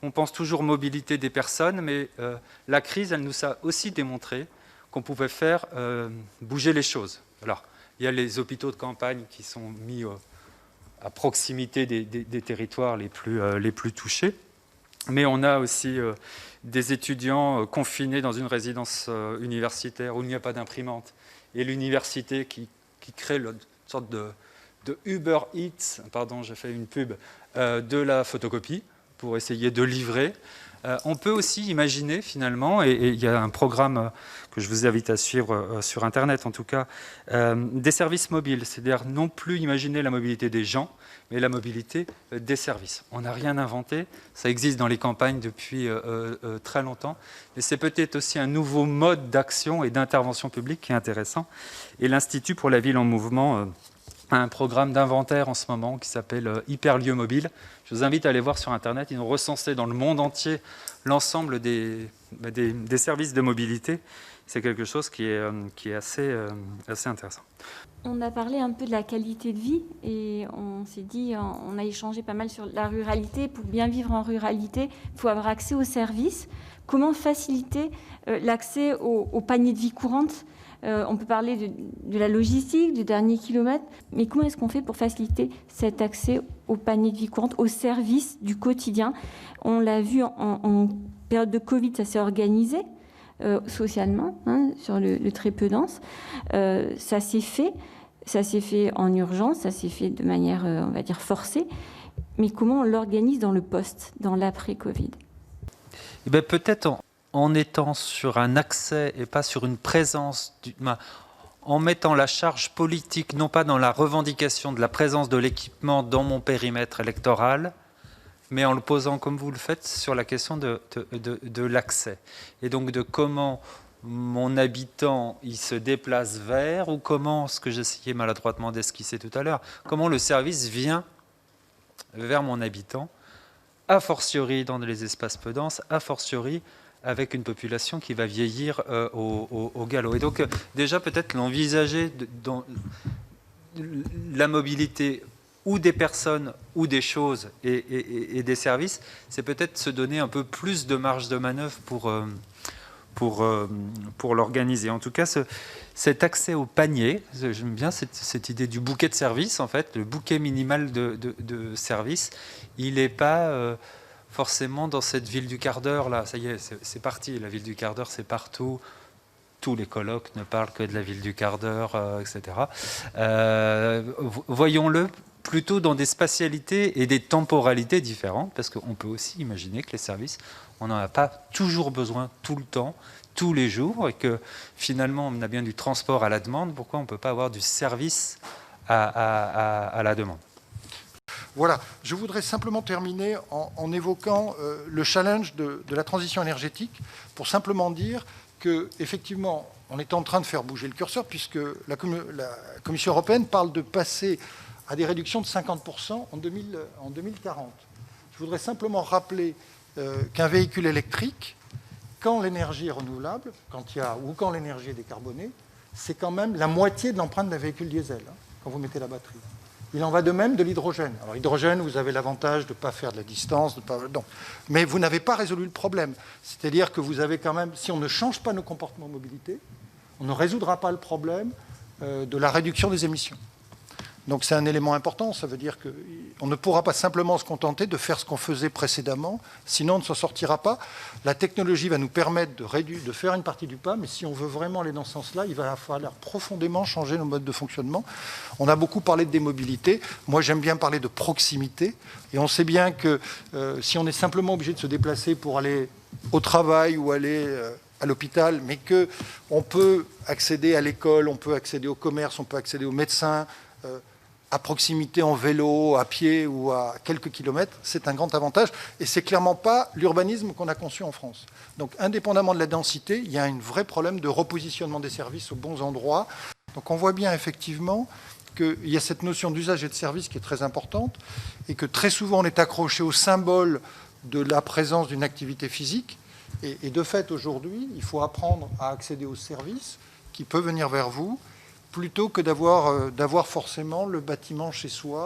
on pense toujours mobilité des personnes, mais la crise, elle nous a aussi démontré qu'on pouvait faire bouger les choses. Alors, il y a les hôpitaux de campagne qui sont mis à proximité des territoires les plus touchés, mais on a aussi des étudiants confinés dans une résidence universitaire où il n'y a pas d'imprimante, et l'université qui crée une sorte de Uber Eats, pardon, j'ai fait une pub, de la photocopie pour essayer de livrer. On peut aussi imaginer finalement, et il y a un programme que je vous invite à suivre sur Internet en tout cas, des services mobiles, c'est-à-dire non plus imaginer la mobilité des gens, mais la mobilité des services. On n'a rien inventé, ça existe dans les campagnes depuis très longtemps, mais c'est peut-être aussi un nouveau mode d'action et d'intervention publique qui est intéressant. Et l'Institut pour la ville en mouvement a un programme d'inventaire en ce moment qui s'appelle Hyperlieux Mobile. Je vous invite à aller voir sur Internet. Ils ont recensé dans le monde entier l'ensemble des services de mobilité. C'est quelque chose qui est assez intéressant. On a parlé un peu de la qualité de vie et on s'est dit, on a échangé pas mal sur la ruralité. Pour bien vivre en ruralité, il faut avoir accès aux services. Comment faciliter l'accès aux paniers de vie courante ? On peut parler de la logistique, du dernier kilomètre, mais comment est-ce qu'on fait pour faciliter cet accès aux paniers de vie courante, aux services du quotidien ? On l'a vu en période de Covid, ça s'est organisé socialement, sur le très peu dense. Ça s'est fait en urgence, ça s'est fait de manière, on va dire, forcée. Mais comment on l'organise dans le post, dans l'après-Covid ? Eh bien, peut-être en étant sur un accès et pas sur une présence, en mettant la charge politique, non pas dans la revendication de la présence de l'équipement dans mon périmètre électoral, mais en le posant, comme vous le faites, sur la question de l'accès. Et donc de comment mon habitant il se déplace vers, ou comment, ce que j'essayais maladroitement d'esquisser tout à l'heure, comment le service vient vers mon habitant, a fortiori dans les espaces peu denses, a fortiori avec une population qui va vieillir au galop. Et donc, déjà, peut-être l'envisager dans la mobilité ou des personnes ou des choses et des services, c'est peut-être se donner un peu plus de marge de manœuvre pour l'organiser. En tout cas, cet accès au panier, j'aime bien cette idée du bouquet de services, en fait, le bouquet minimal de services, il n'est pas forcément dans cette ville du quart d'heure, là, ça y est, c'est parti, la ville du quart d'heure, c'est partout. Tous les colloques ne parlent que de la ville du quart d'heure, etc. Voyons-le plutôt dans des spatialités et des temporalités différentes, parce qu'on peut aussi imaginer que les services, on n'en a pas toujours besoin tout le temps, tous les jours, et que finalement, on a bien du transport à la demande. Pourquoi on ne peut pas avoir du service à la demande ? Voilà, je voudrais simplement terminer en évoquant le challenge de la transition énergétique, pour simplement dire qu'effectivement, on est en train de faire bouger le curseur, puisque la Commission européenne parle de passer à des réductions de 50% en 2040. Je voudrais simplement rappeler qu'un véhicule électrique, quand l'énergie est renouvelable, quand l'énergie est décarbonée, c'est quand même la moitié de l'empreinte d'un véhicule diesel, quand vous mettez la batterie. Il en va de même de l'hydrogène. Alors, l'hydrogène, vous avez l'avantage de ne pas faire de la distance, non. Mais vous n'avez pas résolu le problème. C'est-à-dire que vous avez quand même, si on ne change pas nos comportements de mobilité, on ne résoudra pas le problème de la réduction des émissions. Donc c'est un élément important, ça veut dire qu'on ne pourra pas simplement se contenter de faire ce qu'on faisait précédemment, sinon on ne s'en sortira pas. La technologie va nous permettre de faire une partie du pas, mais si on veut vraiment aller dans ce sens-là, il va falloir profondément changer nos modes de fonctionnement. On a beaucoup parlé de démobilité, moi j'aime bien parler de proximité, et on sait bien que si on est simplement obligé de se déplacer pour aller au travail ou aller à l'hôpital, mais qu'on peut accéder à l'école, on peut accéder au commerce, on peut accéder aux médecins, à proximité en vélo, à pied ou à quelques kilomètres, c'est un grand avantage. Et ce n'est clairement pas l'urbanisme qu'on a conçu en France. Donc, indépendamment de la densité, il y a un vrai problème de repositionnement des services aux bons endroits. Donc, on voit bien effectivement qu'il y a cette notion d'usage et de service qui est très importante et que très souvent, on est accroché au symbole de la présence d'une activité physique. Et de fait, aujourd'hui, il faut apprendre à accéder aux services qui peuvent venir vers vous, plutôt que d'avoir forcément le bâtiment chez soi.